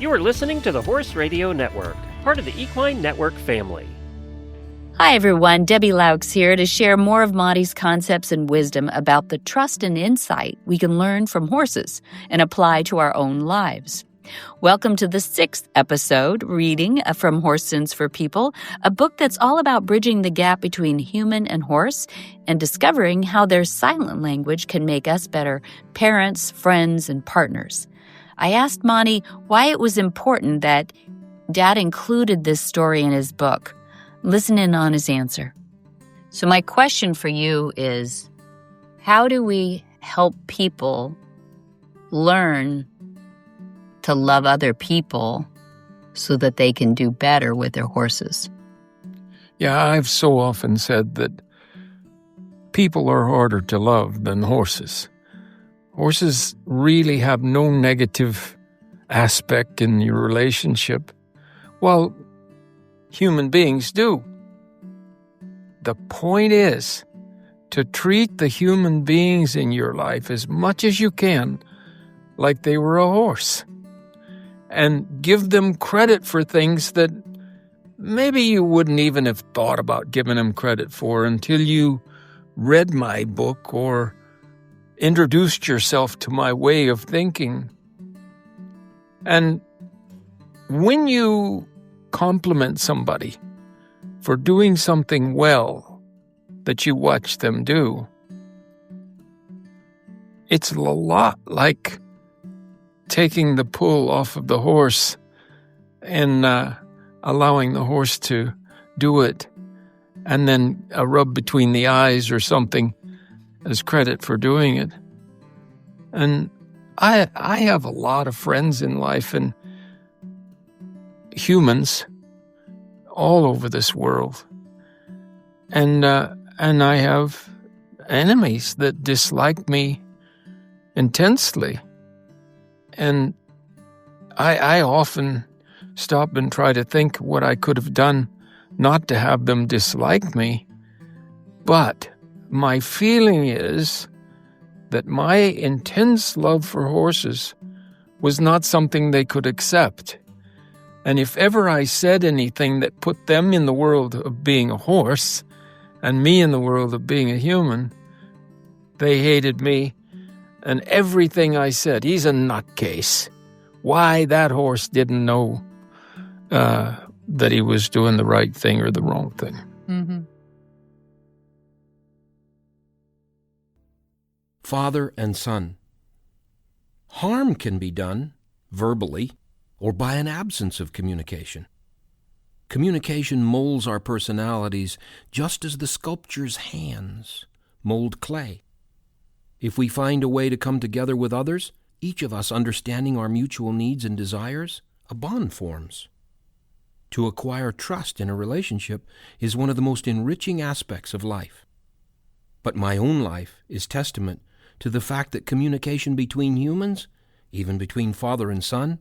You are listening to the Horse Radio Network, part of the Equine Network family. Hi, everyone. Debbie Loucks here to share more of Monty's concepts and wisdom about the trust and insight we can learn from horses and apply to our own lives. Welcome to the 6th episode, reading from Horse Sense for People, a book that's all about bridging the gap between human and horse and discovering how their silent language can make us better parents, friends, and partners. I asked Monty why it was important that Dad included this story in his book. Listen in on his answer. So my question for you is, how do we help people learn to love other people so that they can do better with their horses? Yeah, I've so often said that people are harder to love than horses. Horses really have no negative aspect in your relationship, while human beings do. The point is to treat the human beings in your life as much as you can like they were a horse, and give them credit for things that maybe you wouldn't even have thought about giving them credit for until you read my book or introduced yourself to my way of thinking. And when you compliment somebody for doing something well that you watch them do, it's a lot like taking the pull off of the horse and allowing the horse to do it, and then a rub between the eyes or something as credit for doing it. And I have a lot of friends in life and humans all over this world. And I have enemies that dislike me intensely. And I often stop and try to think what I could have done not to have them dislike me. But my feeling is that my intense love for horses was not something they could accept. And if ever I said anything that put them in the world of being a horse and me in the world of being a human, they hated me. And everything I said, he's a nutcase. Why, that horse didn't know that he was doing the right thing or the wrong thing. Mm-hmm. Father and son. Harm can be done verbally or by an absence of communication. Communication molds our personalities just as the sculptor's hands mold clay. If we find a way to come together with others, each of us understanding our mutual needs and desires, a bond forms. To acquire trust in a relationship is one of the most enriching aspects of life. But my own life is testament to the fact that communication between humans, even between father and son,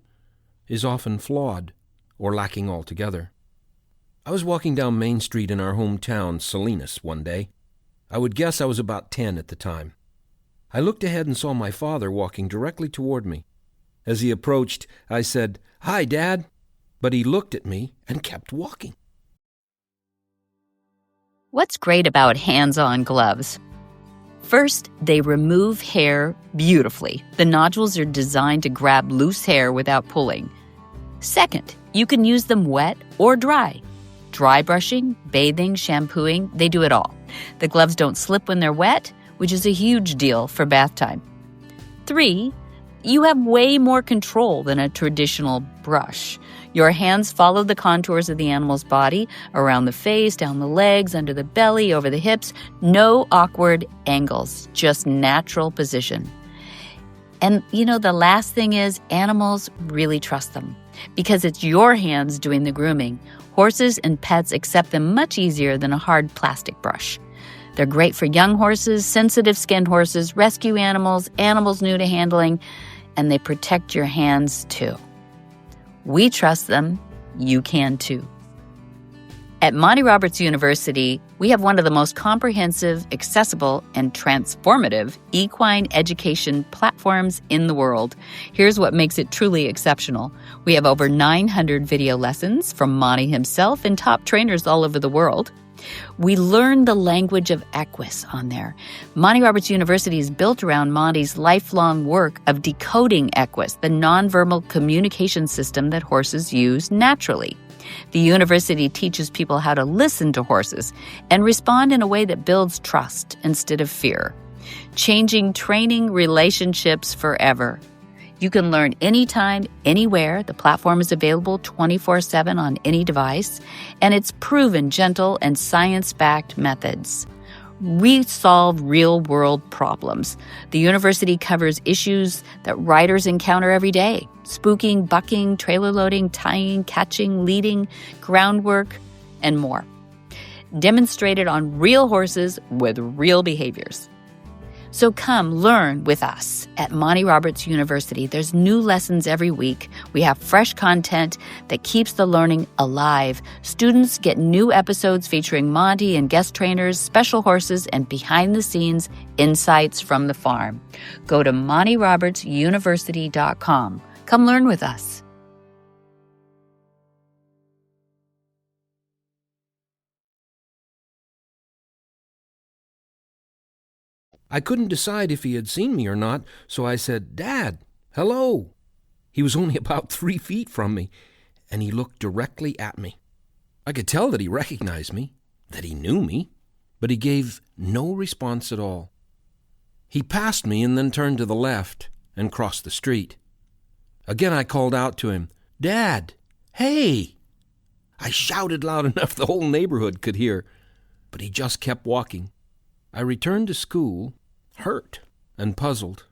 is often flawed or lacking altogether. I was walking down Main Street in our hometown, Salinas, one day. I would guess I was about 10 at the time. I looked ahead and saw my father walking directly toward me. As he approached, I said, "Hi, Dad," but he looked at me and kept walking. What's great about HandsOnGloves? First, they remove hair beautifully. The nodules are designed to grab loose hair without pulling. Second, you can use them wet or dry. Dry brushing, bathing, shampooing, they do it all. The gloves don't slip when they're wet, which is a huge deal for bath time. 3, you have way more control than a traditional brush. Your hands follow the contours of the animal's body, around the face, down the legs, under the belly, over the hips. No awkward angles, just natural position. And, the last thing is animals really trust them because it's your hands doing the grooming. Horses and pets accept them much easier than a hard plastic brush. They're great for young horses, sensitive-skinned horses, rescue animals, animals new to handling, and they protect your hands too. We trust them. You can too. At Monty Roberts University, we have one of the most comprehensive, accessible, and transformative equine education platforms in the world. Here's what makes it truly exceptional. We have over 900 video lessons from Monty himself and top trainers all over the world. We learn the language of equus on there. Monty Roberts University is built around Monty's lifelong work of decoding equus, the nonverbal communication system that horses use naturally. The university teaches people how to listen to horses and respond in a way that builds trust instead of fear, changing training relationships forever. You can learn anytime, anywhere. The platform is available 24/7 on any device, and it's proven gentle and science-backed methods. We solve real-world problems. The university covers issues that riders encounter every day: spooking, bucking, trailer loading, tying, catching, leading, groundwork, and more. Demonstrated on real horses with real behaviors. So come learn with us at Monty Roberts University. There's new lessons every week. We have fresh content that keeps the learning alive. Students get new episodes featuring Monty and guest trainers, special horses, and behind-the-scenes insights from the farm. Go to MontyRobertsUniversity.com. Come learn with us. I couldn't decide if he had seen me or not, so I said, "Dad, hello." He was only about 3 feet from me, and he looked directly at me. I could tell that he recognized me, that he knew me, but he gave no response at all. He passed me and then turned to the left and crossed the street. Again I called out to him, "Dad, hey!" I shouted loud enough the whole neighborhood could hear, but he just kept walking. I returned to school, hurt and puzzled,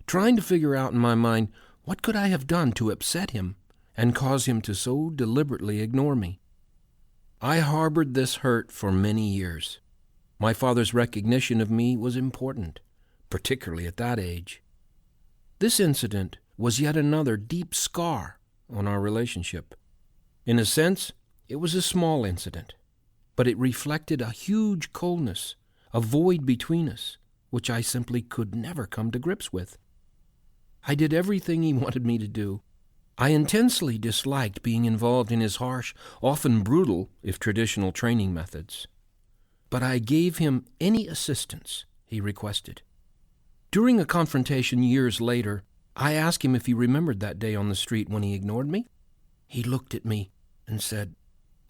trying to figure out in my mind what could I have done to upset him and cause him to so deliberately ignore me. I harbored this hurt for many years. My father's recognition of me was important, particularly at that age. This incident was yet another deep scar on our relationship. In a sense, it was a small incident, but it reflected a huge coldness, a void between us, which I simply could never come to grips with. I did everything he wanted me to do. I intensely disliked being involved in his harsh, often brutal, if traditional training methods. But I gave him any assistance he requested. During a confrontation years later, I asked him if he remembered that day on the street when he ignored me. He looked at me and said,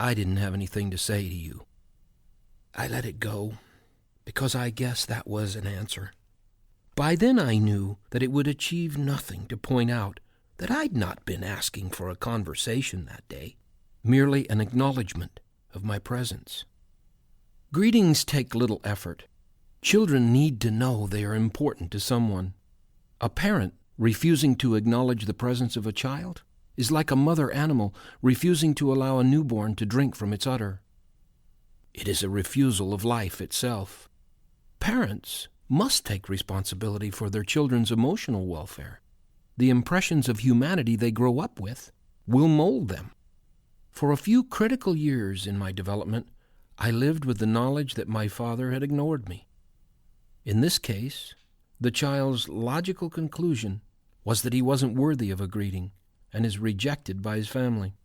"I didn't have anything to say to you." I let it go, because I guessed that was an answer. By then I knew that it would achieve nothing to point out that I'd not been asking for a conversation that day, merely an acknowledgement of my presence. Greetings take little effort. Children need to know they are important to someone. A parent refusing to acknowledge the presence of a child is like a mother animal refusing to allow a newborn to drink from its udder. It is a refusal of life itself. Parents must take responsibility for their children's emotional welfare. The impressions of humanity they grow up with will mold them. For a few critical years in my development, I lived with the knowledge that my father had ignored me. In this case, the child's logical conclusion was that he wasn't worthy of a greeting and is rejected by his family.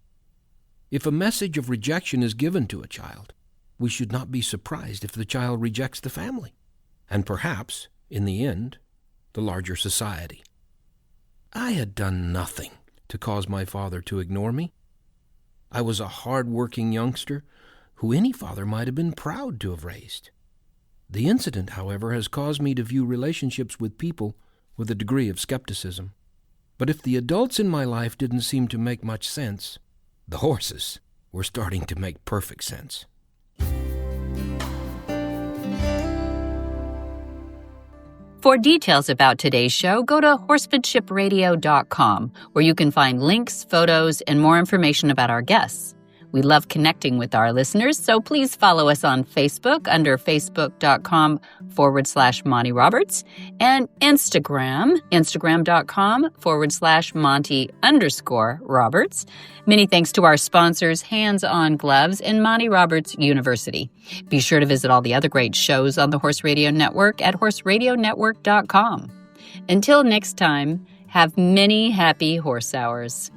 If a message of rejection is given to a child, we should not be surprised if the child rejects the family, and perhaps, in the end, the larger society. I had done nothing to cause my father to ignore me. I was a hard-working youngster who any father might have been proud to have raised. The incident, however, has caused me to view relationships with people with a degree of skepticism. But if the adults in my life didn't seem to make much sense, the horses were starting to make perfect sense. For details about today's show, go to HorsemanshipRadio.com, where you can find links, photos, and more information about our guests. We love connecting with our listeners, so please follow us on Facebook under facebook.com/Monty Roberts and instagram.com/Monty_Roberts. Many thanks to our sponsors, Hands On Gloves and Monty Roberts University. Be sure to visit all the other great shows on the Horse Radio Network at horseradionetwork.com. Until next time, have many happy horse hours.